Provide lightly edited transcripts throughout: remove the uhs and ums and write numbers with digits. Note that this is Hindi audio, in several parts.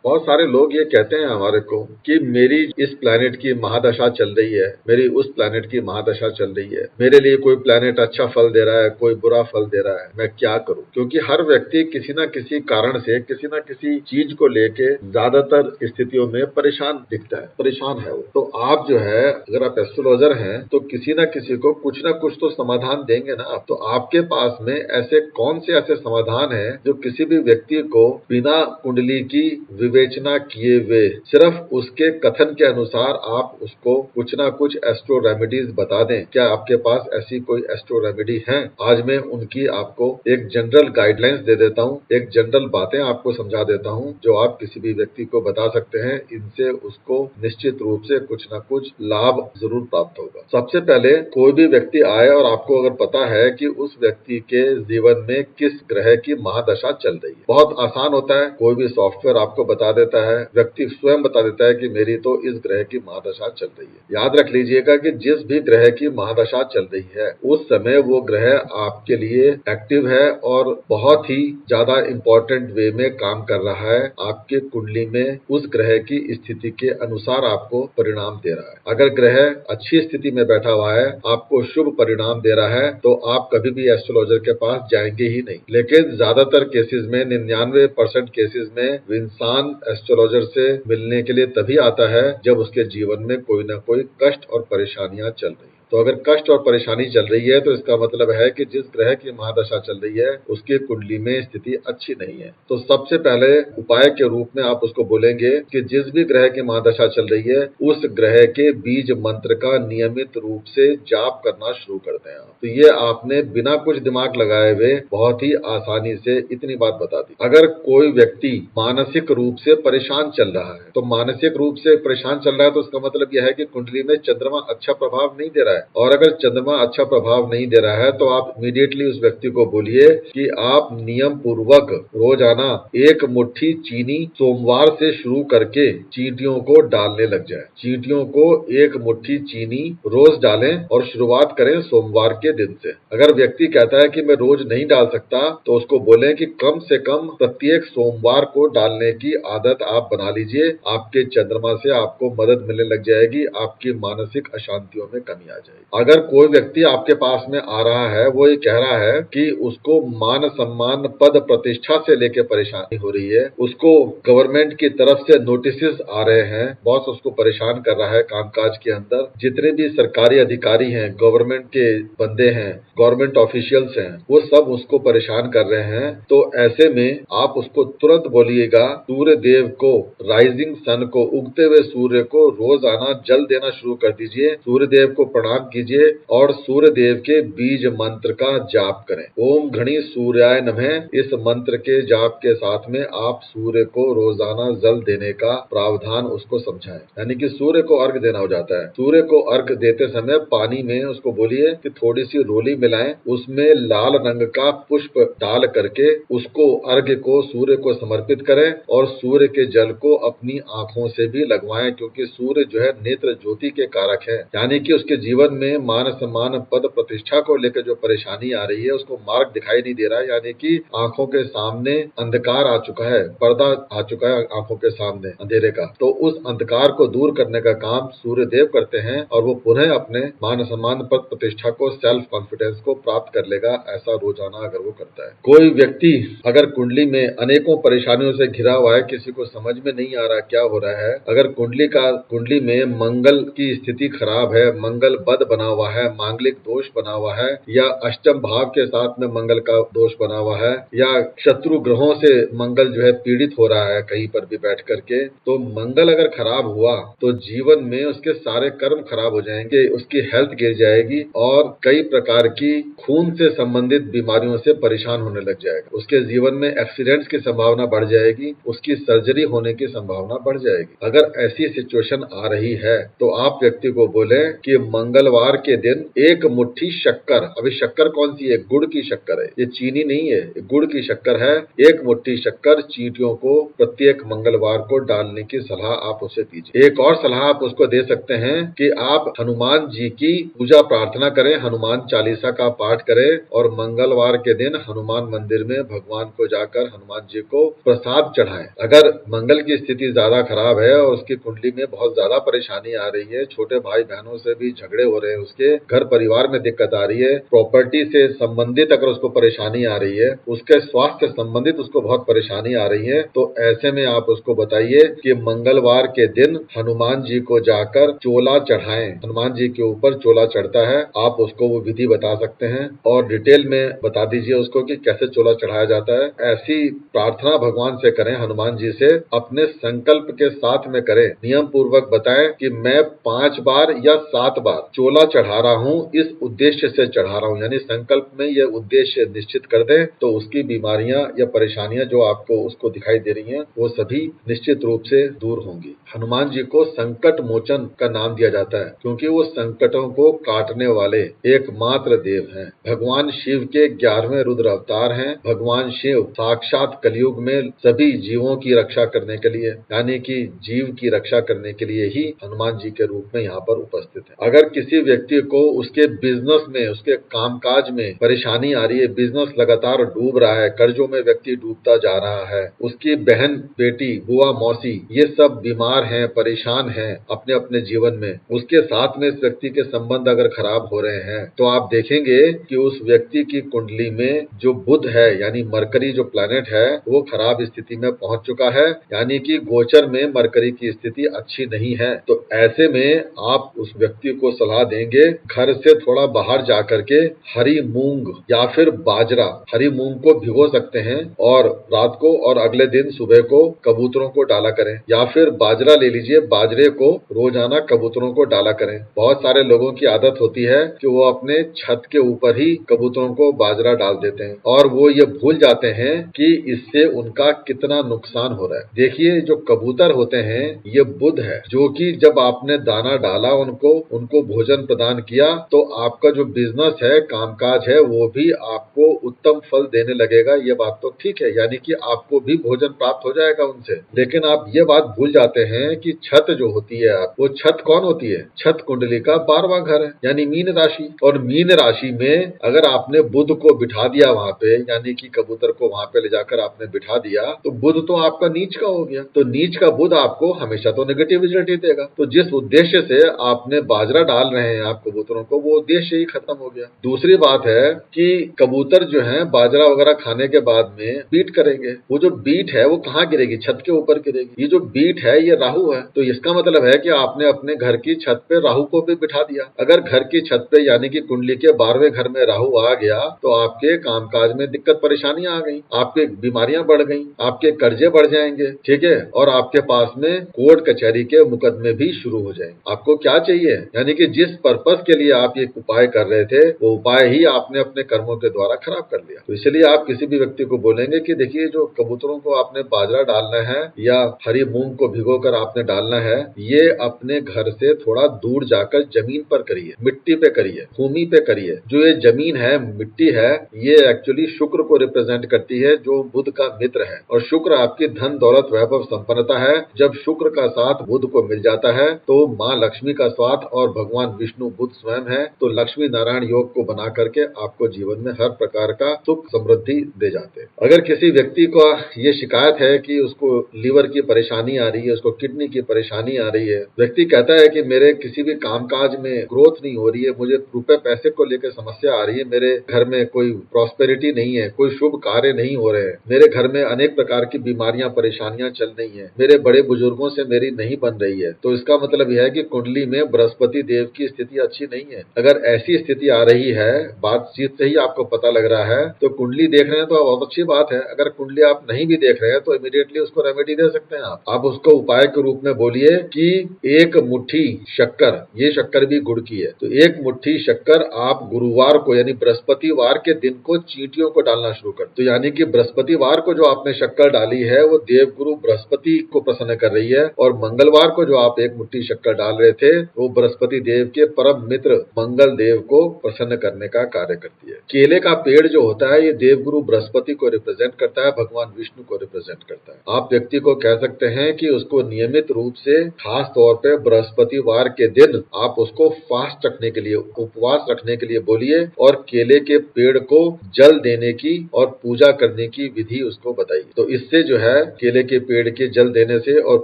बहुत सारे लोग ये कहते हैं हमारे को कि मेरी इस प्लैनेट की महादशा चल रही है, मेरी उस प्लैनेट की महादशा चल रही है, मेरे लिए कोई प्लैनेट अच्छा फल दे रहा है, कोई बुरा फल दे रहा है, मैं क्या करूं? क्योंकि हर व्यक्ति किसी न किसी कारण से किसी न किसी चीज को लेके ज्यादातर स्थितियों में परेशान दिखता है, परेशान है वो। तो आप जो है, अगर आप एस्ट्रोलॉजर हैं तो किसी न किसी को कुछ न कुछ तो समाधान देंगे ना आप। तो आपके पास में ऐसे कौन से ऐसे समाधान है जो किसी भी व्यक्ति को बिना कुंडली की विवेचना किए हुए सिर्फ उसके कथन के अनुसार आप उसको कुछ ना कुछ एस्ट्रो रेमेडीज बता दें? क्या आपके पास ऐसी कोई एस्ट्रो रेमेडी है? आज मैं उनकी आपको एक जनरल गाइडलाइंस दे देता हूँ, एक जनरल बातें आपको समझा देता हूँ जो आप किसी भी व्यक्ति को बता सकते हैं। इनसे उसको निश्चित रूप से कुछ ना कुछ लाभ जरूर प्राप्त होगा। सबसे पहले कोई भी व्यक्ति आए और आपको अगर पता है कि उस व्यक्ति के जीवन में किस ग्रह की महादशा चल रही है, बहुत आसान होता है। कोई भी सॉफ्टवेयर आपको बता देता है, व्यक्ति स्वयं बता देता है कि मेरी तो इस ग्रह की महादशा चल रही है। याद रख लीजिएगा कि जिस भी ग्रह की महादशा चल रही है उस समय वो ग्रह आपके लिए एक्टिव है और बहुत ही ज्यादा इंपॉर्टेंट वे में काम कर रहा है। आपके कुंडली में उस ग्रह की स्थिति के अनुसार आपको परिणाम दे रहा है। अगर ग्रह अच्छी स्थिति में बैठा हुआ है, आपको शुभ परिणाम दे रहा है, तो आप कभी भी एस्ट्रोलॉजर के पास जाएंगे ही नहीं। लेकिन ज्यादातर केसेस में 99% केसेस में इंसान एस्ट्रोलॉजर से मिलने के लिए तभी आता है जब उसके जीवन में कोई ना कोई कष्ट और परेशानियां चल रही है। तो अगर कष्ट और परेशानी चल रही है तो इसका मतलब है कि जिस ग्रह की महादशा चल रही है उसकी कुंडली में स्थिति अच्छी नहीं है। तो सबसे पहले उपाय के रूप में आप उसको बोलेंगे कि जिस भी ग्रह की महादशा चल रही है उस ग्रह के बीज मंत्र का नियमित रूप से जाप करना शुरू कर दें आप। तो ये आपने बिना कुछ दिमाग लगाए हुए बहुत ही आसानी से इतनी बात बता दी। अगर कोई व्यक्ति मानसिक रूप से परेशान चल रहा है, तो मानसिक रूप से परेशान चल रहा है तो उसका मतलब यह है कि कुंडली में चंद्रमा अच्छा प्रभाव नहीं दे रहा है। और अगर चंद्रमा अच्छा प्रभाव नहीं दे रहा है तो आप इमीडिएटली उस व्यक्ति को बोलिए कि आप नियम पूर्वक रोजाना एक मुट्ठी चीनी सोमवार से शुरू करके चींटियों को डालने लग जाए। चींटियों को एक मुट्ठी चीनी रोज डालें और शुरुआत करें सोमवार के दिन से। अगर व्यक्ति कहता है कि मैं रोज नहीं डाल सकता तो उसको बोलें कि कम से कम प्रत्येक सोमवार को डालने की आदत आप बना लीजिए। आपके चंद्रमा से आपको मदद मिलने लग जाएगी, आपकी मानसिक अशांतियों में कमी आ जाएगी। अगर कोई व्यक्ति आपके पास में आ रहा है, वो ये कह रहा है कि उसको मान सम्मान पद प्रतिष्ठा से लेकर परेशानी हो रही है, उसको गवर्नमेंट की तरफ से नोटिसेस आ रहे हैं, बॉस उसको परेशान कर रहा है कामकाज के अंदर, जितने भी सरकारी अधिकारी हैं, गवर्नमेंट के बंदे हैं, गवर्नमेंट ऑफिशियल्स हैं, वो सब उसको परेशान कर रहे हैं, तो ऐसे में आप उसको तुरंत बोलिएगा सूर्य देव को, राइजिंग सन को, उगते हुए सूर्य को रोजाना जल देना शुरू कर दीजिए। सूर्य देव को प्रणाम कीजिए और सूर्य देव के बीज मंत्र का जाप करें। ओम घणी सूर्याय नमः। इस मंत्र के जाप के साथ में आप सूर्य को रोजाना जल देने का प्रावधान उसको समझाएं, यानी कि सूर्य को अर्घ देना हो जाता है। सूर्य को अर्घ देते समय पानी में उसको बोलिए कि थोड़ी सी रोली मिलाएं, उसमें लाल रंग का पुष्प डाल करके उसको अर्घ को सूर्य को समर्पित करें और सूर्य के जल को अपनी आंखों से भी लगवाएं, क्योंकि सूर्य जो है नेत्र ज्योति के कारक है, यानी कि उसके जीवन में मान सम्मान पद प्रतिष्ठा को लेकर जो परेशानी आ रही है उसको मार्ग दिखाई नहीं दे रहा है, यानी कि आंखों के सामने अंधकार आ चुका है, पर्दा आ चुका है आंखों के सामने अंधेरे का। तो उस अंधकार को दूर करने का काम सूर्य देव करते हैं और वो पुनः अपने मान सम्मान पद प्रतिष्ठा को, सेल्फ कॉन्फिडेंस को प्राप्त कर लेगा, ऐसा रोजाना अगर वो करता है। कोई व्यक्ति अगर कुंडली में अनेकों परेशानियों से घिरा हुआ है, किसी को समझ में नहीं आ रहा क्या हो रहा है, अगर कुंडली में मंगल की स्थिति खराब है, मंगल बद बना हुआ है, मांगलिक दोष बना हुआ है, या अष्टम भाव के साथ में मंगल का दोष बना हुआ है, या शत्रु ग्रहों से मंगल जो है पीड़ित हो रहा है कहीं पर भी बैठ करके, तो मंगल अगर खराब हुआ तो जीवन में उसके सारे कर्म खराब हो जाएंगे, उसकी हेल्थ गिर जाएगी और कई प्रकार की खून से संबंधित बीमारियों से परेशान होने लग जाएगा। उसके जीवन में एक्सीडेंट्स की संभावना बढ़ जाएगी, उसकी सर्जरी होने की संभावना बढ़ जाएगी। अगर ऐसी सिचुएशन आ रही है तो आप व्यक्ति को बोले कि मंगल मंगलवार के दिन एक मुट्ठी शक्कर, अभी शक्कर कौन सी है? गुड़ की शक्कर है, ये चीनी नहीं है, ये गुड़ की शक्कर है। एक मुट्ठी शक्कर चींटियों को प्रत्येक मंगलवार को डालने की सलाह आप उसे दीजिए। एक और सलाह आप उसको दे सकते हैं कि आप हनुमान जी की पूजा प्रार्थना करें, हनुमान चालीसा का पाठ करें और मंगलवार के दिन हनुमान मंदिर में भगवान को जाकर हनुमान जी को प्रसाद चढ़ाएं। अगर मंगल की स्थिति ज्यादा खराब है और उसकी कुंडली में बहुत ज्यादा परेशानी आ रही है, छोटे भाई बहनों से भी झगड़े हो रहे हैं, उसके घर परिवार में दिक्कत आ रही है, प्रॉपर्टी से संबंधित अगर उसको परेशानी आ रही है, उसके स्वास्थ्य संबंधित उसको बहुत परेशानी आ रही है, तो ऐसे में आप उसको बताइए कि मंगलवार के दिन हनुमान जी को जाकर चोला चढ़ाएं। हनुमान जी के ऊपर चोला चढ़ता है, आप उसको वो विधि बता सकते हैं और डिटेल में बता दीजिए उसको कि कैसे चोला चढ़ाया जाता है। ऐसी प्रार्थना भगवान से करें, हनुमान जी से अपने संकल्प के साथ में करें, नियम पूर्वक बताएं कि मैं 5 बार या 7 बार चोला चढ़ा रहा हूं, इस उद्देश्य से चढ़ा रहा हूं, यानी संकल्प में ये उद्देश्य निश्चित कर दें, तो उसकी बीमारियां या परेशानियां जो आपको उसको दिखाई दे रही हैं वो सभी निश्चित रूप से दूर होंगी। हनुमान जी को संकट मोचन का नाम दिया जाता है क्योंकि वो संकटों को काटने वाले एकमात्र देव हैं। भगवान शिव के 11वें रुद्र अवतार हैं। भगवान शिव साक्षात कलयुग में सभी जीवों की रक्षा करने के लिए, यानी कि जीव की रक्षा करने के लिए ही हनुमान जी के रूप में यहाँ पर उपस्थित है। अगर किसी व्यक्ति को उसके बिजनेस में, उसके कामकाज में परेशानी आ रही है, बिजनेस लगातार डूब रहा है, कर्जों में व्यक्ति डूबता जा रहा है, उसकी बहन, बेटी, बुआ, मौसी ये सब बीमार हैं, परेशान हैं अपने अपने जीवन में, उसके साथ में इस व्यक्ति के संबंध अगर खराब हो रहे हैं, तो आप देखेंगे कि उस व्यक्ति की कुंडली में जो बुध है, यानी मरकरी जो प्लैनेट है, वो खराब स्थिति में पहुंच चुका है, यानी कि गोचर में मरकरी की स्थिति अच्छी नहीं है। तो ऐसे में आप उस व्यक्ति को सलाह देंगे घर से थोड़ा बाहर जाकर के हरी मूंग या फिर बाजरा, हरी मूंग को भिगो सकते हैं और रात को और अगले दिन सुबह को कबूतरों को डाला करें, या फिर बाजरा ले लीजिए, बाजरे को रोजाना कबूतरों को डाला करें। बहुत सारे लोगों की आदत होती है कि वो अपने छत के ऊपर ही कबूतरों को बाजरा डाल देते हैं और वो ये भूल जाते हैं कि इससे उनका कितना नुकसान हो रहा है। देखिए, जो कबूतर होते हैं ये बुध है, जो कि जब आपने दाना डाला उनको भोजन प्रदान किया, तो आपका जो बिजनेस है, कामकाज है, वो भी आपको उत्तम फल देने लगेगा। ये बात तो ठीक है, यानी कि आपको भी भोजन प्राप्त हो जाएगा उनसे। लेकिन आप ये बात भूल जाते हैं कि छत जो होती है, वो छत कौन होती है? छत कुंडली का 12वां घर है, यानी मीन राशि। और मीन राशि में अगर आपने बुध को बिठा दिया वहां पे, यानी कि कबूतर को वहां पे ले जाकर आपने बिठा दिया, तो बुध तो आपका नीच का हो गया। तो नीच का बुध आपको हमेशा तो नेगेटिविटी देगा। तो जिस उद्देश्य से आपने बाजरा डाल रहे हैं आप कबूतरों को, वो उद्देश्य ही खत्म हो गया। दूसरी बात है कि कबूतर जो है बाजरा वगैरह खाने के बाद में बीट करेंगे। वो जो बीट है वो कहाँ गिरेगी? छत के ऊपर गिरेगी। ये जो बीट है ये राहु है, तो इसका मतलब है कि आपने अपने घर की छत पे राहु को भी बिठा दिया। अगर घर की छत पे यानी कि कुंडली के 12वें घर में राहु आ गया तो आपके कामकाज में दिक्कत परेशानियां आ गई, आपके बीमारियां बढ़ गई, आपके कर्जे बढ़ जाएंगे, ठीक है, और आपके पास में कोर्ट कचहरी के मुकदमे भी शुरू हो जाएंगे। आपको क्या चाहिए? यानी कि जिस पर्पस के लिए आप ये उपाय कर रहे थे, वो उपाय ही आपने अपने कर्मों के द्वारा खराब कर लिया। तो इसलिए आप किसी भी व्यक्ति को बोलेंगे कि देखिए, जो कबूतरों को आपने बाजरा डालना है या हरी मूंग को भिगोकर आपने डालना है, ये अपने घर से थोड़ा दूर जाकर जमीन पर करिए, मिट्टी पे करिए, भूमि पे करिए। जो ये जमीन है, मिट्टी है, ये एक्चुअली शुक्र को रिप्रेजेंट करती है, जो बुध का मित्र है, और शुक्र आपकी धन दौलत वैभव संपन्नता है। जब शुक्र का साथ बुध को मिल जाता है तो माँ लक्ष्मी का साथ और भगवान विष्णु बुध स्वयं है, तो लक्ष्मी नारायण योग को बना करके आपको जीवन में हर प्रकार का सुख समृद्धि दे जाते हैं। अगर किसी व्यक्ति को ये शिकायत है कि उसको लीवर की परेशानी आ रही है, उसको किडनी की परेशानी आ रही है, व्यक्ति कहता है कि मेरे किसी भी कामकाज में ग्रोथ नहीं हो रही है, मुझे रुपए पैसे को लेकर समस्या आ रही है, मेरे घर में कोई प्रॉस्पेरिटी नहीं है, कोई शुभ कार्य नहीं हो रहे हैं, मेरे घर में अनेक प्रकार की बीमारियां परेशानियां चल रही है, मेरे बड़े बुजुर्गों से मेरी नहीं बन रही है, तो इसका मतलब यह है कि कुंडली में बृहस्पति देव की स्थिति अच्छी नहीं है। अगर ऐसी स्थिति आ रही है, बातचीत से ही आपको पता लग रहा है, तो कुंडली देख रहे हैं तो बहुत अच्छी बात है। अगर कुंडली आप नहीं भी देख रहे हैं तो इमीडिएटली उसको रेमेडी दे सकते हैं। आप उसको उपाय के रूप में बोलिए कि एक मुट्ठी शक्कर, ये शक्कर भी गुड़ की है, तो एक मुट्ठी शक्कर आप गुरुवार को यानी बृहस्पतिवार के दिन को चींटियों को डालना शुरू कर। तो यानी कि बृहस्पतिवार को जो आपने शक्कर डाली है वो देव गुरु बृहस्पति को प्रसन्न कर रही है, और मंगलवार को जो आप एक मुट्ठी शक्कर डाल रहे थे वो बृहस्पति देव देव के परम मित्र मंगल देव को प्रसन्न करने का कार्य करती है। केले का पेड़ जो होता है ये देवगुरु बृहस्पति को रिप्रेजेंट करता है, भगवान विष्णु को रिप्रेजेंट करता है। आप व्यक्ति को कह सकते हैं कि उसको नियमित रूप से खास तौर पे बृहस्पतिवार के दिन आप उसको फास्ट रखने के लिए, उपवास रखने के लिए बोलिए और केले के पेड़ को जल देने की और पूजा करने की विधि उसको बताइए। तो इससे जो है केले के पेड़ के जल देने से और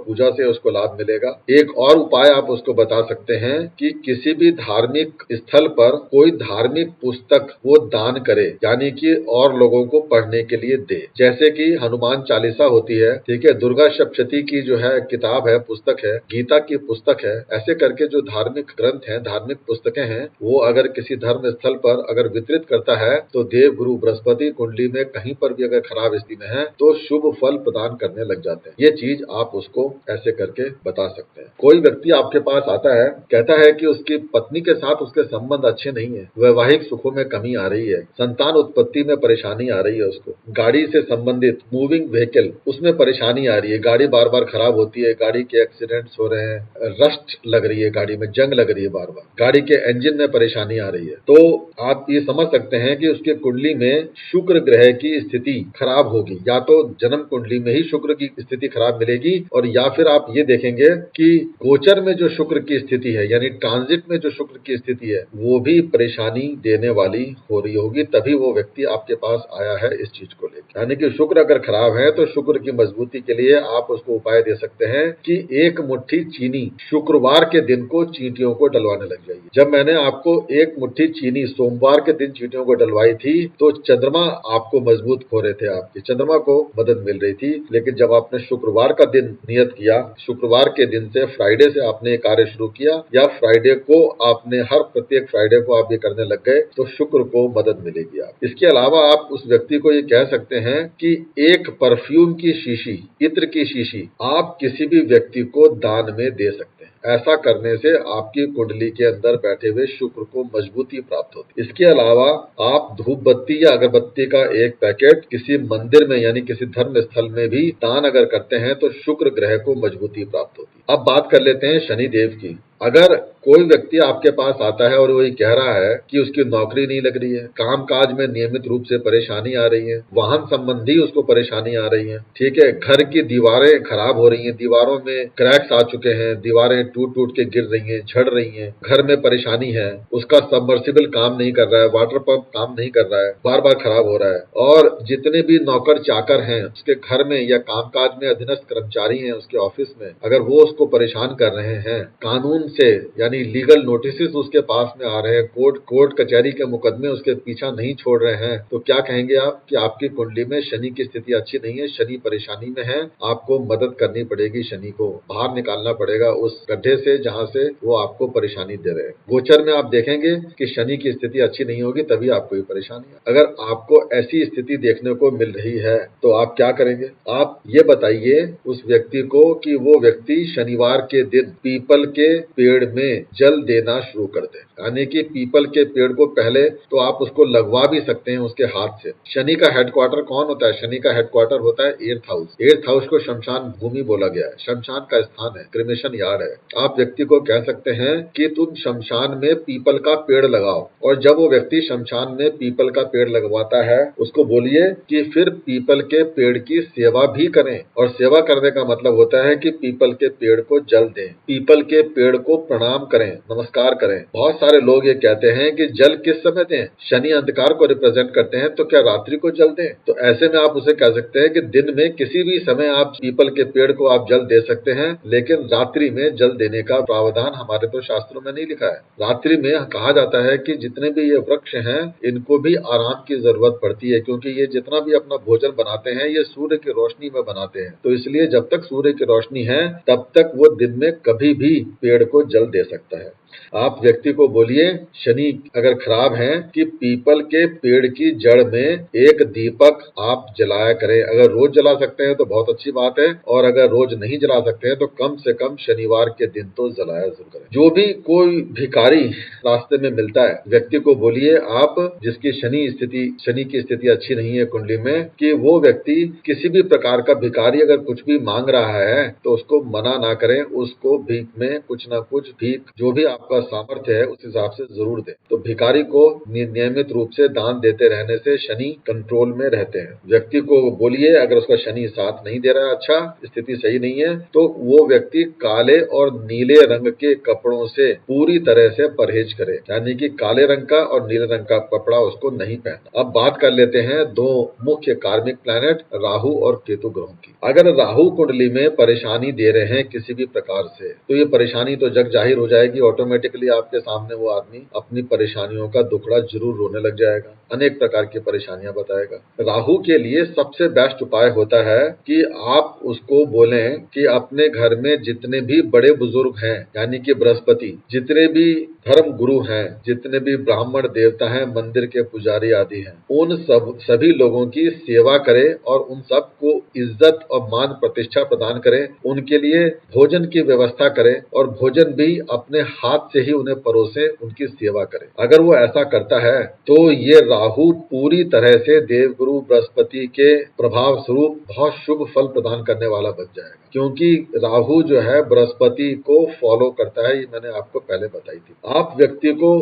पूजा से उसको लाभ मिलेगा। एक और उपाय आप उसको बता सकते हैं कि किसी भी धार्मिक स्थल पर कोई धार्मिक पुस्तक वो दान करे, यानी कि और लोगों को पढ़ने के लिए दे। जैसे कि हनुमान चालीसा होती है, ठीक है, दुर्गा सप्तशती की जो है किताब है, पुस्तक है, गीता की पुस्तक है, ऐसे करके जो धार्मिक ग्रंथ हैं, धार्मिक पुस्तकें हैं, वो अगर किसी धर्म स्थल पर अगर वितरित करता है तो देव गुरु बृहस्पति कुंडली में कहीं पर भी अगर खराब स्थिति में है तो शुभ फल प्रदान करने लग जाते हैं। ये चीज आप उसको ऐसे करके बता सकते हैं। कोई व्यक्ति आपके पास आता है, कहता है कि उसकी पत्नी के साथ उसके संबंध अच्छे नहीं है, वैवाहिक सुखों में कमी आ रही है, संतान उत्पत्ति में परेशानी आ रही है, उसको गाड़ी से संबंधित मूविंग व्हीकल उसमें परेशानी आ रही है, गाड़ी बार बार खराब होती है, गाड़ी के एक्सीडेंट्स हो रहे हैं, रस्ट लग रही है, गाड़ी में जंग लग रही है, बार बार गाड़ी के इंजन में परेशानी आ रही है, तो आप ये समझ सकते हैं कि उसके कुंडली में शुक्र ग्रह की स्थिति खराब होगी। या तो जन्म कुंडली में ही शुक्र की स्थिति खराब मिलेगी, और या फिर आप ये देखेंगे कि गोचर में जो शुक्र की स्थिति है, यानी ट्रांजिट में जो शुक्र की स्थिति है, वो भी परेशानी देने वाली हो रही होगी, तभी वो व्यक्ति आपके पास आया है इस चीज को लेकर। यानी कि शुक्र अगर खराब है तो शुक्र की मजबूती के लिए आप उसको उपाय दे सकते हैं कि एक मुट्ठी चीनी शुक्रवार के दिन को चींटियों को डलवाने लग जाइए। जब मैंने आपको एक मुट्ठी चीनी सोमवार के दिन चींटियों को डलवाई थी तो चंद्रमा आपको मजबूत हो रहे थे, आपके चंद्रमा को मदद मिल रही थी। लेकिन जब आपने शुक्रवार का दिन नियत किया, शुक्रवार के दिन से फ्राइडे से आपने कार्य शुरू किया, या फ्राइडे को आपने हर प्रत्येक फ्राइडे को आप ये करने लग गए, तो शुक्र को मदद मिलेगी। आप इसके अलावा आप उस व्यक्ति को ये कह सकते हैं कि एक परफ्यूम की शीशी, इत्र की शीशी आप किसी भी व्यक्ति को दान में दे सकते हैं। ऐसा करने से आपकी कुंडली के अंदर बैठे हुए शुक्र को मजबूती प्राप्त होती है। इसके अलावा आप धूप बत्ती या अगरबत्ती का एक पैकेट किसी मंदिर में यानी किसी धर्म स्थल में भी दान अगर करते हैं तो शुक्र ग्रह को मजबूती प्राप्त होती है। अब बात कर लेते हैं शनि देव की। अगर कोई व्यक्ति आपके पास आता है और वो ये कह रहा है कि उसकी नौकरी नहीं लग रही है, काम काज में नियमित रूप से परेशानी आ रही है, वाहन संबंधी उसको परेशानी आ रही है, ठीक है, घर की दीवारें खराब हो रही हैं, दीवारों में क्रैक्स आ चुके हैं, दीवारें टूट टूट के गिर रही हैं, झड़ रही हैं, घर में परेशानी है, उसका सबमर्सिबल काम नहीं कर रहा है, वाटर पंप काम नहीं कर रहा है, बार बार खराब हो रहा है, और जितने भी नौकर चाकर हैं उसके घर में या कामकाज में अधीनस्थ कर्मचारी हैं उसके ऑफिस में, अगर वो उसको परेशान कर रहे हैं, कानून से यानी लीगल नोटिसेस उसके पास में आ रहे हैं, कोर्ट कचहरी के मुकदमे उसके पीछा नहीं छोड़ रहे हैं, तो क्या कहेंगे आप कि आपकी कुंडली में शनि की स्थिति अच्छी नहीं है, शनि परेशानी में है, आपको मदद करनी पड़ेगी, शनि को बाहर निकालना पड़ेगा उस गड्ढे से जहां से वो आपको परेशानी दे रहे हैं। गोचर में आप देखेंगे कि शनि की स्थिति अच्छी नहीं होगी, तभी आपको ये परेशानी है। अगर आपको ऐसी स्थिति देखने को मिल रही है तो आप क्या करेंगे? आप ये बताइए उस व्यक्ति को कि वो व्यक्ति शनिवार के दिन पीपल के पेड़ में जल देना शुरू कर दे। यानी कि पीपल के पेड़ को पहले तो आप उसको लगवा भी सकते हैं उसके हाथ से। शनि का हेडक्वार्टर कौन होता है? शनि का हेडक्वार्टर होता है एर्थ हाउस। एर्थ हाउस को शमशान भूमि बोला गया है, शमशान का स्थान है, क्रिमेशन यार्ड है। आप व्यक्ति को कह सकते हैं कि तुम शमशान में पीपल का पेड़ लगाओ, और जब वो व्यक्ति शमशान में पीपल का पेड़ लगवाता है उसको बोलिए कि फिर पीपल के पेड़ की सेवा भी करें। और सेवा करने का मतलब होता है कि पीपल के पेड़ को जल दें, पीपल के पेड़ को प्रणाम करें, नमस्कार करें। बहुत सारे लोग ये कहते हैं कि जल किस समय दें? शनि अंधकार को रिप्रेजेंट करते हैं, तो क्या रात्रि को जल दें? तो ऐसे में आप उसे कह सकते हैं कि दिन में किसी भी समय आप पीपल के पेड़ को आप जल दे सकते हैं, लेकिन रात्रि में जल देने का प्रावधान हमारे तो शास्त्रों में नहीं लिखा है। रात्रि में कहा जाता है कि जितने भी ये वृक्ष हैं इनको भी आराम की जरूरत पड़ती है, क्योंकि ये जितना भी अपना भोजन बनाते हैं ये सूर्य की रोशनी में बनाते हैं। तो इसलिए जब तक सूर्य की रोशनी है तब तक वो दिन में कभी भी पेड़ को जल दे सकता है। आप व्यक्ति को बोलिए शनि अगर खराब है कि पीपल के पेड़ की जड़ में एक दीपक आप जलाया करें। अगर रोज जला सकते हैं तो बहुत अच्छी बात है, और अगर रोज नहीं जला सकते हैं तो कम से कम शनिवार के दिन तो जलाया जरूर करें। जो भी कोई भिखारी रास्ते में मिलता है व्यक्ति को बोलिए आप, जिसकी शनि की स्थिति अच्छी नहीं है कुंडली में, कि वो व्यक्ति किसी भी प्रकार का भिखारी अगर कुछ भी मांग रहा है तो उसको मना ना करें, उसको भीख में कुछ ना कुछ भीख जो भी आप आपका सामर्थ्य है उस हिसाब से जरूर दें। तो भिखारी को नियमित रूप से दान देते रहने से शनि कंट्रोल में रहते हैं। व्यक्ति को बोलिए, अगर उसका शनि साथ नहीं दे रहा है, अच्छा स्थिति सही नहीं है, तो वो व्यक्ति काले और नीले रंग के कपड़ों से पूरी तरह से परहेज करे, यानी कि काले रंग का और नीले रंग का कपड़ा उसको नहीं पहनना। अब बात कर लेते हैं दो मुख्य कार्मिक प्लैनेट राहु और केतु ग्रहों की। अगर राहु कुंडली में परेशानी दे रहे हैं किसी भी प्रकार से, तो ये परेशानी तो जग जाहिर हो जाएगी। ऑटोमेटिकली आपके सामने वो आदमी अपनी परेशानियों का दुखड़ा जरूर रोने लग जाएगा, अनेक प्रकार की परेशानियां बताएगा। राहु के लिए सबसे बेस्ट उपाय होता है कि आप उसको बोलें कि अपने घर में जितने भी बड़े बुजुर्ग हैं, यानी कि बृहस्पति, जितने भी धर्म गुरु हैं, जितने भी ब्राह्मण देवता हैं, मंदिर के पुजारी आदि हैं, उन सभी लोगों की सेवा करें और उन सबको इज्जत और मान प्रतिष्ठा प्रदान करें। उनके लिए भोजन की व्यवस्था करें और भोजन भी अपने हाथ से ही उन्हें परोसे, उनकी सेवा करें। अगर वो ऐसा करता है तो ये राहु पूरी तरह से देवगुरु बृहस्पति के प्रभाव स्वरूप बहुत शुभ फल प्रदान करने वाला बन जाएगा, क्योंकि राहु जो है बृहस्पति को फॉलो करता है, ये मैंने आपको पहले बताई थी। आप व्यक्ति को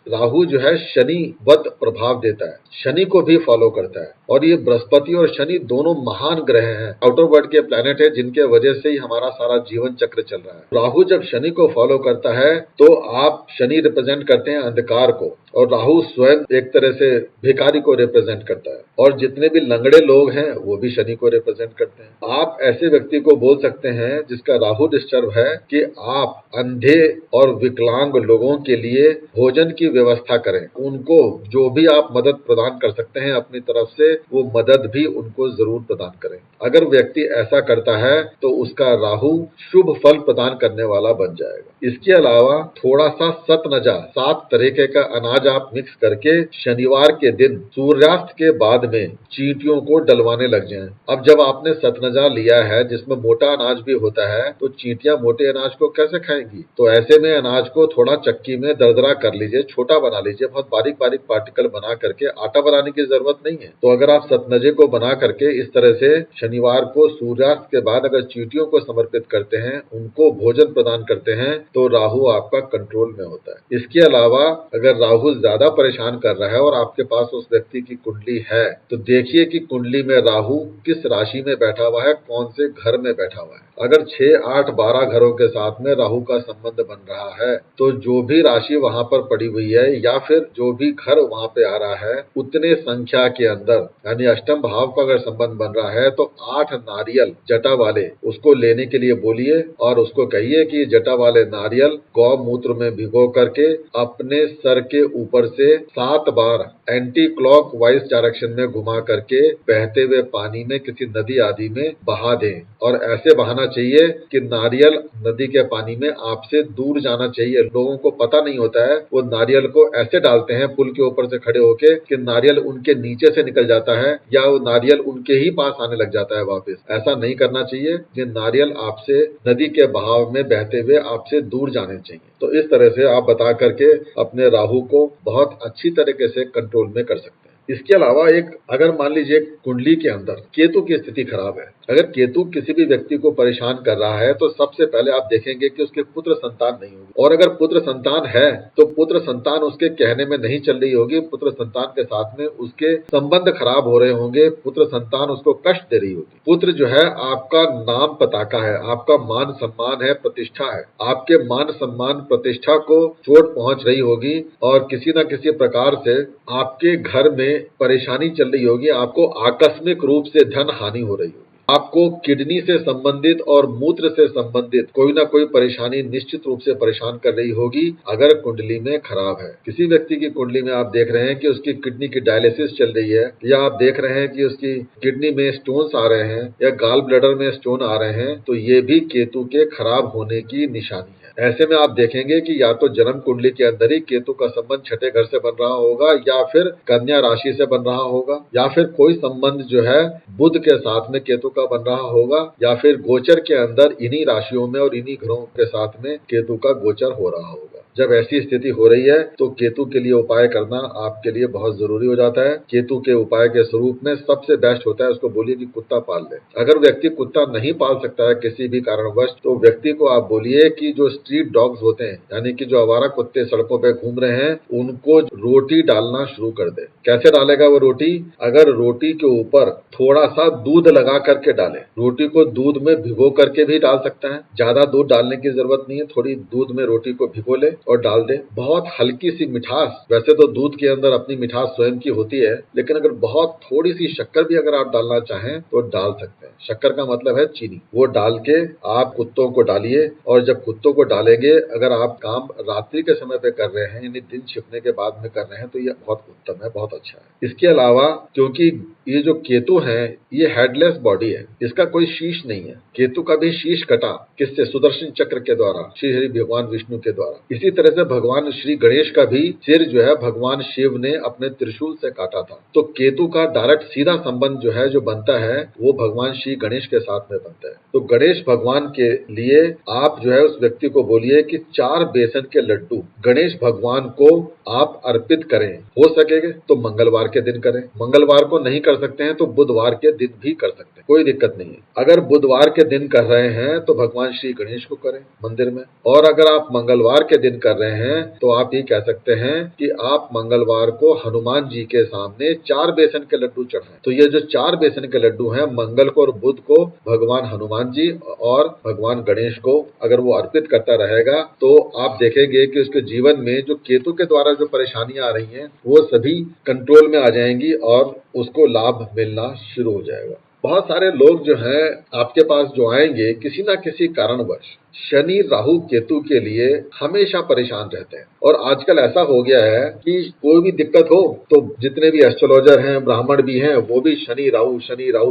राहु जो है शनि वत प्रभाव देता है, शनि को भी फॉलो करता है, और ये बृहस्पति और शनि दोनों महान ग्रह हैं, आउटर वर्ल्ड के प्लैनेट है, जिनके वजह से ही हमारा सारा जीवन चक्र चल रहा है। राहु जब शनि को फॉलो करता है तो आप, शनि रिप्रेजेंट करते हैं अंधकार को, और राहु स्वयं एक तरह से भिखारी को रिप्रेजेंट करता है, और जितने भी लंगड़े लोग हैं वो भी शनि को रिप्रेजेंट करते हैं। आप ऐसे व्यक्ति को बोल सकते हैं जिसका राहु डिस्टर्ब है कि आप अंधे और विकलांग लोगों के लिए भोजन की व्यवस्था करें, उनको जो भी आप मदद प्रदान कर सकते हैं अपनी तरफ से, वो मदद भी उनको जरूर प्रदान करें। अगर व्यक्ति ऐसा करता है तो उसका राहु शुभ फल प्रदान करने वाला बन जाएगा। इसके अलावा थोड़ा सा सतनजा, 7 तरीके का अनाज आप मिक्स करके शनिवार के दिन सूर्यास्त के बाद में चींटियों को डलवाने लग जाएं। अब जब आपने सतनजा लिया है जिसमें मोटा अनाज भी होता है, तो चींटियां मोटे अनाज को कैसे खाएंगी? तो ऐसे में अनाज को थोड़ा चक्की में दरदरा कर लीजिए, छोटा बना लीजिए, बहुत बारीक बारीक पार्टिकल बना करके। आटा बनाने की जरूरत नहीं है। तो अगर आप सतनजे को बना करके इस तरह से शनिवार को सूर्यास्त के बाद अगर चींटियों को समर्पित करते हैं, उनको भोजन प्रदान करते हैं, तो राहु आपका कंट्रोल में होता है। इसके अलावा अगर राहु ज्यादा परेशान कर रहा है और आपके पास उस व्यक्ति की कुंडली है, तो देखिए कि कुंडली में राहु किस राशि में बैठा हुआ है, कौन से घर में बैठा हुआ है। अगर 6, 8, 12 घरों के साथ में राहु का संबंध बन रहा है, तो जो भी राशि वहां पर पड़ी हुई है या फिर जो भी घर वहां पे आ रहा है, उतने संख्या के अंदर, यानी अष्टम भाव का अगर संबंध बन रहा है, तो 8 नारियल जटा वाले उसको लेने के लिए बोलिए, और उसको कहिए कि जटा वाले नारियल गौमूत्र में भिगो करके अपने सर के ऊपर से 7 बार एंटी क्लॉक वाइज डायरेक्शन में घुमा करके बहते हुए पानी में, किसी नदी आदि में बहा दें। और ऐसे बहाना चाहिए कि नारियल नदी के पानी में आपसे दूर जाना चाहिए। लोगों को पता नहीं होता है, वो नारियल को ऐसे डालते हैं पुल के ऊपर से खड़े होके कि नारियल उनके नीचे से निकल जाता है, या वो नारियल उनके ही पास आने लग जाता है वापस। ऐसा नहीं करना चाहिए। ये नारियल आपसे नदी के बहाव में बहते हुए आपसे दूर जाने चाहिए। तो इस तरह से आप बता करके अपने राहु को बहुत अच्छी तरीके से कंट्रोल में कर सकते हैं। इसके अलावा एक, अगर मान लीजिए कुंडली के अंदर केतु की स्थिति खराब है, अगर केतु किसी भी व्यक्ति को परेशान कर रहा है, तो सबसे पहले आप देखेंगे कि उसके पुत्र संतान नहीं होगी, और अगर पुत्र संतान है तो पुत्र संतान उसके कहने में नहीं चल रही होगी, पुत्र संतान के साथ में उसके संबंध खराब हो रहे होंगे, पुत्र संतान उसको कष्ट दे रही होगी। पुत्र जो है आपका नाम पताका है, आपका मान सम्मान है, प्रतिष्ठा है, आपके मान सम्मान प्रतिष्ठा को चोट पहुंच रही होगी, और किसी न किसी प्रकार से आपके घर में परेशानी चल रही होगी, आपको आकस्मिक रूप से धन हानि हो रही होगी, आपको किडनी से संबंधित और मूत्र से संबंधित कोई ना कोई परेशानी निश्चित रूप से परेशान कर रही होगी अगर कुंडली में खराब है। किसी व्यक्ति की कुंडली में आप देख रहे हैं कि उसकी किडनी की डायलिसिस चल रही है, या आप देख रहे हैं कि उसकी किडनी में स्टोन्स आ रहे हैं या गाल ब्लैडर में स्टोन आ रहे हैं, तो ये भी केतु के खराब होने की निशानी है। ऐसे में आप देखेंगे कि या तो जन्म कुंडली के अंदर ही केतु का संबंध छठे घर से बन रहा होगा, या फिर कन्या राशि से बन रहा होगा, या फिर कोई संबंध जो है बुध के साथ में केतु का बन रहा होगा, या फिर गोचर के अंदर इन्हीं राशियों में और इन्हीं ग्रहों के साथ में केतु का गोचर हो रहा होगा। जब ऐसी स्थिति हो रही है तो केतु के लिए उपाय करना आपके लिए बहुत जरूरी हो जाता है। केतु के उपाय के स्वरूप में सबसे बेस्ट होता है, उसको बोलिए कि कुत्ता पाल ले। अगर व्यक्ति कुत्ता नहीं पाल सकता है किसी भी कारणवश, तो व्यक्ति को आप बोलिए कि जो स्ट्रीट डॉग्स होते हैं, यानी कि जो आवारा कुत्ते सड़कों पे घूम रहे हैं, उनको रोटी डालना शुरू कर दे। कैसे डालेगा वो रोटी? अगर रोटी के ऊपर थोड़ा सा दूध लगा करके डाले, रोटी को दूध में भिगो करके भी डाल सकता है, ज्यादा दूध डालने की जरूरत नहीं है, थोड़ी दूध में रोटी को भिगो ले और डाल दे। बहुत हल्की सी मिठास, वैसे तो दूध के अंदर अपनी मिठास स्वयं की होती है, लेकिन अगर बहुत थोड़ी सी शक्कर भी अगर आप डालना चाहें तो डाल सकते हैं। शक्कर का मतलब है चीनी। वो डाल के आप कुत्तों को डालिए, और जब कुत्तों को डालेंगे, अगर आप काम रात्रि के समय पे कर रहे हैं, यानी दिन छिपने के बाद में कर रहे हैं, तो ये बहुत उत्तम है, बहुत अच्छा है। इसके अलावा क्योंकि ये जो केतु है ये हेडलेस बॉडी है, इसका कोई शीश नहीं है। केतु का भी शीश कटा किससे? सुदर्शन चक्र के द्वारा, श्री हरि भगवान विष्णु के द्वारा। इसी तरह से भगवान श्री गणेश का भी सिर जो है भगवान शिव ने अपने त्रिशूल से काटा था। तो केतु का डायरेक्ट सीधा संबंध जो है, जो बनता है, वो भगवान श्री गणेश के साथ में बनता है। तो गणेश भगवान के लिए आप जो है उस व्यक्ति को बोलिए कि 4 बेसन के लड्डू गणेश भगवान को आप अर्पित करें। हो सकेगा तो मंगलवार के दिन करें, मंगलवार को नहीं कर सकते हैं तो बुधवार के दिन भी कर सकते हैं, कोई दिक्कत नहीं है। अगर बुधवार के दिन कर रहे हैं तो भगवान श्री गणेश को करें मंदिर में, और अगर आप मंगलवार के दिन कर रहे हैं तो आप ये कह सकते हैं कि आप मंगलवार को हनुमान जी के सामने 4 बेसन के लड्डू चढ़ाएं। तो ये जो 4 बेसन के लड्डू हैं, मंगल को और बुध को भगवान हनुमान जी और भगवान गणेश को अगर वो अर्पित करता रहेगा, तो आप देखेंगे कि उसके जीवन में जो केतु के द्वारा जो परेशानियां आ रही हैं वो सभी कंट्रोल में आ जाएंगी और उसको लाभ मिलना शुरू हो जाएगा। बहुत सारे लोग जो हैं आपके पास जो आएंगे, किसी ना किसी कारणवश शनि राहु केतु के लिए हमेशा परेशान रहते हैं। और आजकल ऐसा हो गया है कि कोई भी दिक्कत हो तो जितने भी एस्ट्रोलॉजर हैं, ब्राह्मण भी हैं, वो भी शनि राहु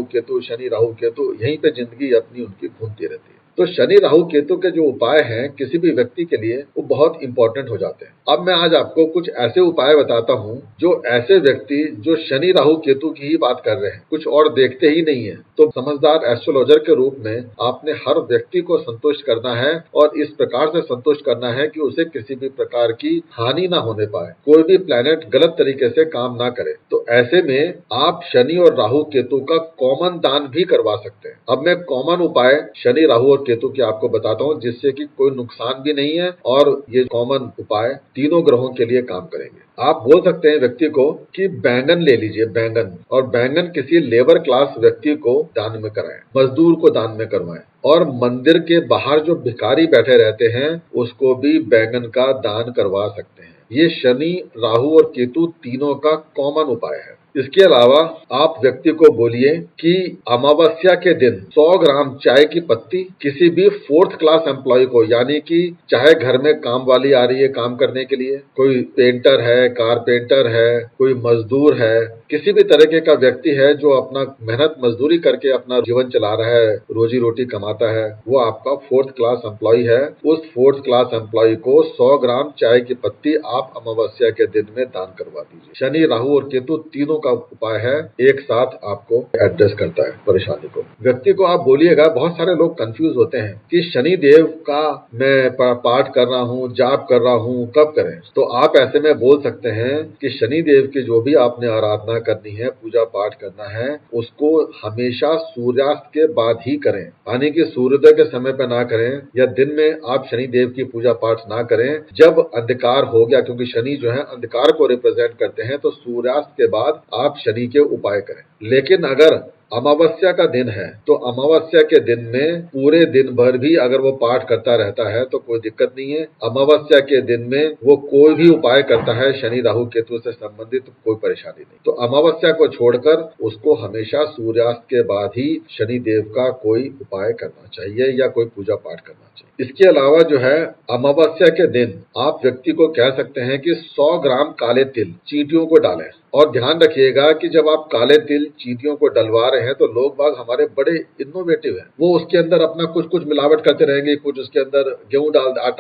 केतु, शनि राहु केतु, यहीं पे जिंदगी अपनी उनकी घूमती रहती है। तो शनि राहु केतु के जो उपाय हैं किसी भी व्यक्ति के लिए, वो बहुत इंपॉर्टेंट हो जाते हैं। अब मैं आज आपको कुछ ऐसे उपाय बताता हूं जो ऐसे व्यक्ति जो शनि राहु केतु की ही बात कर रहे हैं, कुछ और देखते ही नहीं है, तो समझदार एस्ट्रोलॉजर के रूप में आपने हर व्यक्ति को संतुष्ट करना है, और इस प्रकार से संतुष्ट करना है कि उसे किसी भी प्रकार की हानि ना होने पाए, कोई भी प्लैनेट गलत तरीके से काम ना करे। तो ऐसे में आप शनि और राहु केतु का कॉमन दान भी करवा सकते हैं। अब मैं कॉमन उपाय शनि राहु और केतु की आपको बताता हूं, जिससे कि कोई नुकसान भी नहीं है, और ये कॉमन उपाय तीनों ग्रहों के लिए काम करेंगे। आप बोल सकते हैं व्यक्ति को कि बैंगन ले लीजिए, बैंगन, और बैंगन किसी लेबर क्लास व्यक्ति को दान में कराएं, मजदूर को दान में करवाएं, और मंदिर के बाहर जो भिखारी बैठे रहते हैं उसको भी बैंगन का दान करवा सकते हैं। ये शनि राहु और केतु तीनों का कॉमन उपाय है। इसके अलावा आप व्यक्ति को बोलिए कि अमावस्या के दिन 100 ग्राम चाय की पत्ती किसी भी 4th क्लास एम्प्लॉय को, यानी कि चाहे घर में काम वाली आ रही है काम करने के लिए, कोई पेंटर है, कारपेंटर है, कोई मजदूर है, किसी भी तरीके का व्यक्ति है जो अपना मेहनत मजदूरी करके अपना जीवन चला रहा है, रोजी रोटी कमाता है, वो आपका 4th क्लास एम्प्लॉय है। उस 4th क्लास एम्प्लॉय को 100 ग्राम चाय की पत्ती आप अमावस्या के दिन में दान करवा दीजिए। शनि राहु और केतु तीनों का उपाय है, एक साथ आपको एड्रेस करता है परेशानी को। व्यक्ति को आप बोलिएगा, बहुत सारे लोग कंफ्यूज होते हैं कि शनि देव का मैं पाठ कर रहा हूँ, जाप कर रहा हूँ, कब करें? तो आप ऐसे में बोल सकते हैं कि शनि देव की जो भी आपने आराधना करनी है, पूजा पाठ करना है, उसको हमेशा सूर्यास्त के बाद ही करें, यानी कि सूर्योदय के समय पर ना करें, या दिन में आप शनि देव की पूजा पाठ ना करें। जब अंधकार हो गया, क्योंकि शनि जो है अंधकार को रिप्रेजेंट करते हैं, तो सूर्यास्त के बाद आप शनि के उपाय करें। लेकिन अगर अमावस्या का दिन है तो अमावस्या के दिन में पूरे दिन भर भी अगर वो पाठ करता रहता है तो कोई दिक्कत नहीं है। अमावस्या के दिन में वो कोई भी उपाय करता है शनि राहु केतु से संबंधित, कोई परेशानी नहीं। तो अमावस्या को छोड़कर उसको हमेशा सूर्यास्त के बाद ही शनि देव का कोई उपाय करना चाहिए या कोई पूजा पाठ करना चाहिए। इसके अलावा जो है अमावस्या के दिन आप व्यक्ति को कह सकते हैं कि 100 ग्राम काले तिल चींटियों को डालें। और ध्यान रखिएगा कि जब आप काले तिल चींटियों को डलवा रहे हैं तो लोग बाग हमारे बड़े इनोवेटिव हैं, वो उसके अंदर अपना कुछ कुछ मिलावट करते रहेंगे, कुछ उसके अंदर गेहूं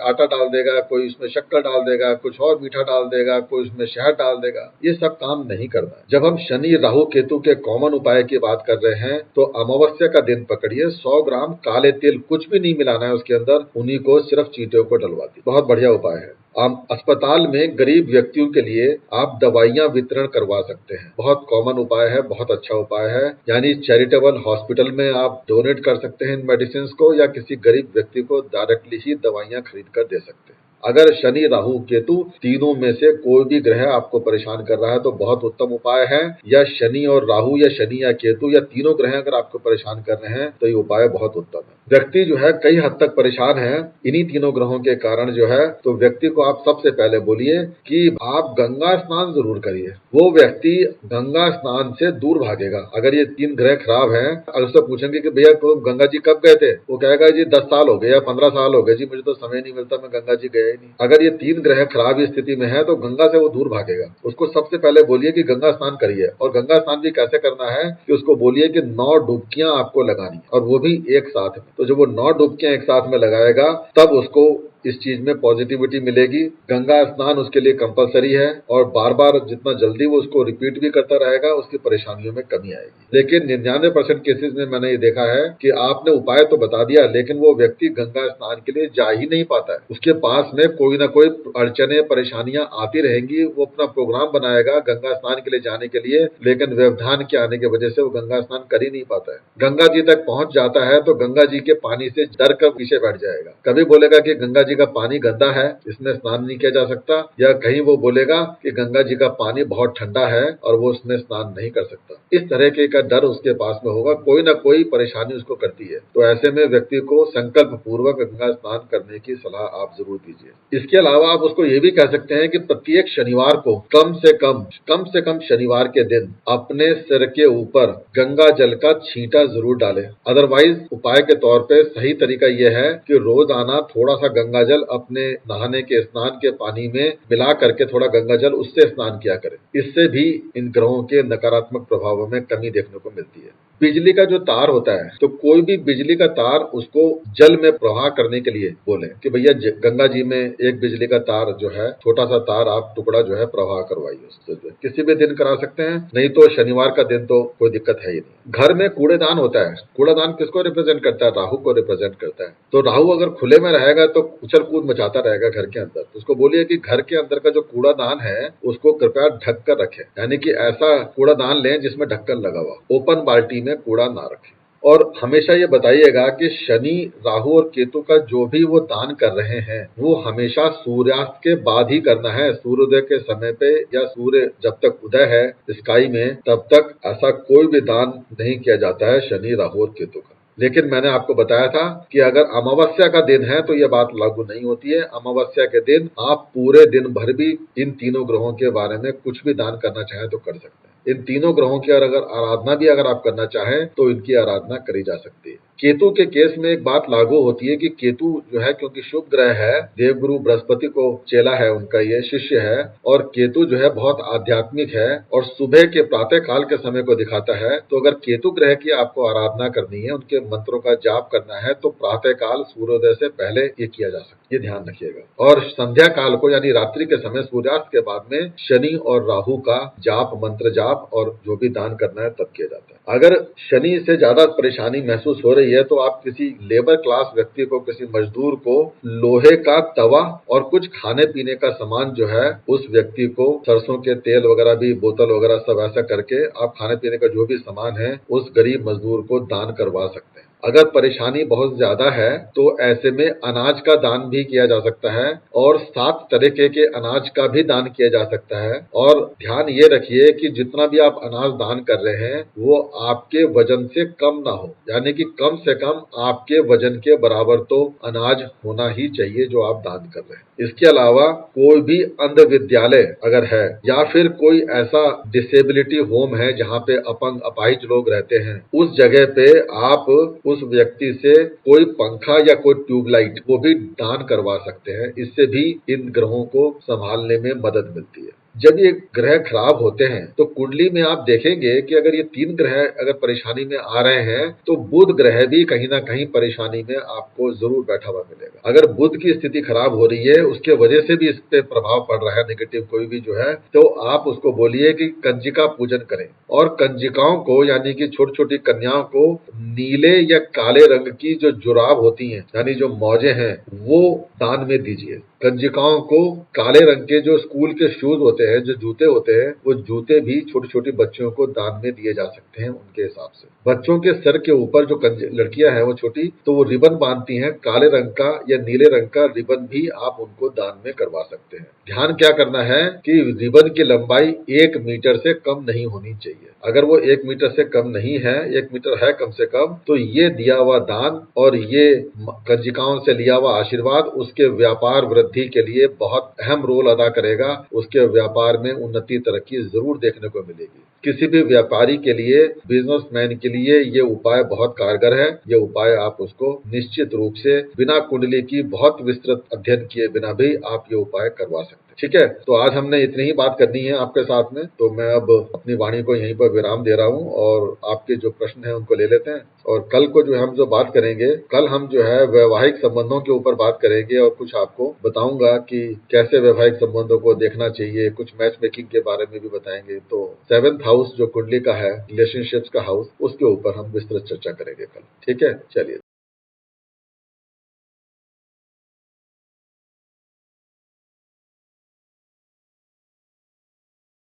आटा डाल देगा, कोई उसमें शक्कर डाल देगा, कुछ और मीठा डाल देगा, कोई उसमें शहद डाल देगा। ये सब काम नहीं करना है। जब हम शनि राहु केतु के कॉमन उपाय की बात कर रहे हैं तो अमावस्या का दिन पकड़िए, 100 ग्राम काले तिल, कुछ भी नहीं मिलाना है उसके अंदर, उन्हीं को सिर्फ चींटियों को डलवा दी, बहुत बढ़िया उपाय है। अस्पताल में गरीब व्यक्तियों के लिए आप दवाइयां वितरण करवा सकते हैं। बहुत कॉमन उपाय है, बहुत अच्छा उपाय है। यानी चैरिटेबल हॉस्पिटल में आप डोनेट कर सकते हैं इन मेडिसिन को, या किसी गरीब व्यक्ति को डायरेक्टली ही दवाइयां खरीद कर दे सकते हैं। अगर शनि, राहु, केतु तीनों में से कोई भी ग्रह आपको परेशान कर रहा है तो बहुत उत्तम उपाय है। या शनि और राहु, या शनि या केतु, या तीनों ग्रह अगर आपको परेशान कर रहे हैं तो ये उपाय बहुत उत्तम है। व्यक्ति जो है कई हद तक परेशान है इन्हीं तीनों ग्रहों के कारण जो है, तो व्यक्ति को आप सबसे पहले बोलिए कि आप गंगा स्नान जरूर करिए। वो व्यक्ति गंगा स्नान से दूर भागेगा। अगर ये तीन ग्रह खराब हैं, अगर उससे पूछेंगे कि भैया तुम गंगा जी कब गए थे, वो कहेगा जी 10 साल हो गए या 15 साल हो गए जी, मुझे तो समय नहीं मिलता, मैं गंगा जी गया ही नहीं। अगर ये तीन ग्रह खराब स्थिति में है तो गंगा से वो दूर भागेगा। उसको सबसे पहले बोलिए कि गंगा स्नान करिए। और गंगा स्नान भी कैसे करना है कि उसको बोलिए कि 9 डुबकियां आपको लगानी, और वो भी एक साथ में। तो जब वो 9 डुबकियां एक साथ में लगाएगा तब उसको इस चीज में पॉजिटिविटी मिलेगी। गंगा स्नान उसके लिए कंपलसरी है, और बार बार जितना जल्दी वो उसको रिपीट भी करता रहेगा उसकी परेशानियों में कमी आएगी। लेकिन 99% केसेस में मैंने ये देखा है कि आपने उपाय तो बता दिया लेकिन वो व्यक्ति गंगा स्नान के लिए जा ही नहीं पाता है। उसके पास में कोई ना कोई अड़चने, परेशानियां आती रहेंगी। वो अपना प्रोग्राम बनाएगा गंगा स्नान के लिए जाने के लिए, लेकिन व्यवधान के आने की वजह से वो गंगा स्नान कर ही नहीं पाता है। गंगा जी तक पहुंच जाता है तो गंगा जी के पानी से डर कर पीछे बैठ जाएगा। कभी बोलेगा कि गंगा जी का पानी गंदा है, इसमें स्नान नहीं किया जा सकता, या कहीं वो बोलेगा कि गंगा जी का पानी बहुत ठंडा है और वो उसमें स्नान नहीं कर सकता। इस तरह के का डर उसके पास में होगा, कोई ना कोई परेशानी उसको करती है। तो ऐसे में व्यक्ति को संकल्प पूर्वक गंगा स्नान करने की सलाह आप जरूर दीजिए। इसके अलावा आप उसको ये भी कह सकते हैं कि प्रत्येक शनिवार को कम से कम शनिवार के दिन अपने सिर के ऊपर गंगा जल का छींटा जरूर डालें। अदरवाइज उपाय के तौर पे सही तरीका यह है कि रोजाना थोड़ा सा गंगा जल अपने नहाने के स्नान के पानी में मिला करके थोड़ा गंगा जल उससे स्नान किया करें। इससे भी इन ग्रहों के नकारात्मक प्रभावों में कमी देखने को मिलती है। बिजली का जो तार होता है, तो कोई भी बिजली का तार उसको जल में प्रवाह करने के लिए बोले कि भैया गंगा जी में एक बिजली का तार जो है, छोटा सा तार आप टुकड़ा जो है प्रवाह करवाइए उससे। किसी भी दिन करा सकते हैं, नहीं तो शनिवार का दिन तो कोई दिक्कत है ही नहीं। घर में कूड़ेदान होता है, कूड़ेदान किसको रिप्रेजेंट करता है? राहु को रिप्रेजेंट करता है। तो राहु अगर खुले में रहेगा तो उछल कूद मचाता रहेगा घर के अंदर। तो उसको बोलिए कि घर के अंदर का जो कूड़ादान है उसको कृपया ढक कर रखें, यानी कि ऐसा कूड़ादान लें जिसमें ढक्कन लगा हुआ, ओपन बाल्टी में कूड़ा ना रखें। और हमेशा ये बताइएगा कि शनि, राहु और केतु का जो भी वो दान कर रहे हैं वो हमेशा सूर्यास्त के बाद ही करना है। सूर्योदय के समय पे या सूर्य जब तक उदय है स्काई में, तब तक ऐसा कोई भी दान नहीं किया जाता है शनि, राहु और केतु का। लेकिन मैंने आपको बताया था कि अगर अमावस्या का दिन है तो यह बात लागू नहीं होती है। अमावस्या के दिन आप पूरे दिन भर भी इन तीनों ग्रहों के बारे में कुछ भी दान करना चाहें तो कर सकते हैं। इन तीनों ग्रहों की अगर आराधना भी अगर आप करना चाहें तो इनकी आराधना करी जा सकती है। केतु के केस में एक बात लागू होती है कि केतु जो है क्योंकि शुभ ग्रह है, देवगुरु बृहस्पति को चेला है, उनका ये शिष्य है, और केतु जो है बहुत आध्यात्मिक है और सुबह के प्रातः काल के समय को दिखाता है। तो अगर केतु ग्रह की आपको आराधना करनी है, उनके मंत्रों का जाप करना है, तो प्रातः काल सूर्योदय से पहले ये किया जा सकता है, ये ध्यान रखिएगा। और संध्या काल को यानी रात्रि के समय सूर्यास्त के बाद में शनि और राहु का जाप, मंत्र जाप और जो भी दान करना है तब किया जाता है। अगर शनि से ज्यादा परेशानी महसूस हो रही है तो आप किसी लेबर क्लास व्यक्ति को, किसी मजदूर को लोहे का तवा और कुछ खाने पीने का सामान जो है उस व्यक्ति को, सरसों के तेल वगैरह भी, बोतल वगैरह सब ऐसा करके आप खाने पीने का जो भी सामान है उस गरीब मजदूर को दान करवा सकते हैं। अगर परेशानी बहुत ज्यादा है तो ऐसे में अनाज का दान भी किया जा सकता है, और 7 तरीके के अनाज का भी दान किया जा सकता है। और ध्यान ये रखिए कि जितना भी आप अनाज दान कर रहे हैं वो आपके वजन से कम ना हो, यानी कि कम से कम आपके वजन के बराबर तो अनाज होना ही चाहिए जो आप दान कर रहे हैं। इसके अलावा कोई भी अंध विद्यालय अगर है या फिर कोई ऐसा डिसेबिलिटी होम है जहाँ पे अपंग, अपाहिज लोग रहते हैं, उस जगह पे आप उस व्यक्ति से कोई पंखा या कोई ट्यूबलाइट वो भी दान करवा सकते हैं। इससे भी इन ग्रहों को संभालने में मदद मिलती है। जब ये ग्रह खराब होते हैं तो कुंडली में आप देखेंगे कि अगर ये 3 ग्रह अगर परेशानी में आ रहे हैं तो बुध ग्रह भी कहीं ना कहीं परेशानी में आपको जरूर बैठा हुआ मिलेगा। अगर बुध की स्थिति खराब हो रही है, उसके वजह से भी इस पे प्रभाव पड़ रहा है नेगेटिव कोई भी जो है, तो आप उसको बोलिए कि कंजिका पूजन करें, और कंजिकाओं को यानी कि छोटी छोटी कन्याओं को नीले या काले रंग की जो जुराब होती हैं यानी जो मौजे हैं वो दान में दीजिए। कंजिकाओं को काले रंग के जो स्कूल के शूज होते हैं, जो जूते होते हैं, वो जूते भी छोटी छोटी बच्चियों को दान में दिए जा सकते हैं उनके हिसाब से। बच्चों के सर के ऊपर जो लड़कियां हैं वो छोटी, तो वो रिबन बांधती हैं, काले रंग का या नीले रंग का रिबन भी आप उनको दान में करवा सकते हैं। ध्यान क्या करना है कि रिबन की लंबाई 1 मीटर से कम नहीं होनी चाहिए। अगर वो 1 मीटर से कम नहीं है, 1 मीटर है कम से कम, तो ये दिया हुआ दान और ये कंजिकाओं से लिया हुआ आशीर्वाद उसके व्यापार वृद्धि के लिए बहुत अहम रोल अदा करेगा। उसके व्यापार में उन्नति तरक्की जरूर देखने को मिलेगी। किसी भी व्यापारी के लिए, बिजनेसमैन के लिए ये उपाय बहुत कारगर है। ये उपाय आप उसको निश्चित रूप से बिना कुंडली की बहुत विस्तृत अध्ययन किए बिना भी आप ये उपाय करवा सकते हैं। ठीक है, तो आज हमने इतनी ही बात करनी है आपके साथ में, तो मैं अब अपनी वाणी को यहीं पर विराम दे रहा हूँ और आपके जो प्रश्न हैं उनको ले लेते हैं। और कल को जो हम जो बात करेंगे, कल हम जो है वैवाहिक संबंधों के ऊपर बात करेंगे और कुछ आपको बताऊंगा कि कैसे वैवाहिक संबंधों को देखना चाहिए, कुछ मैच मेकिंग के बारे में भी बताएंगे। तो 7th हाउस जो कुंडली का है, रिलेशनशिप्स का हाउस, उसके ऊपर हम विस्तृत चर्चा करेंगे कल। ठीक है, चलिए।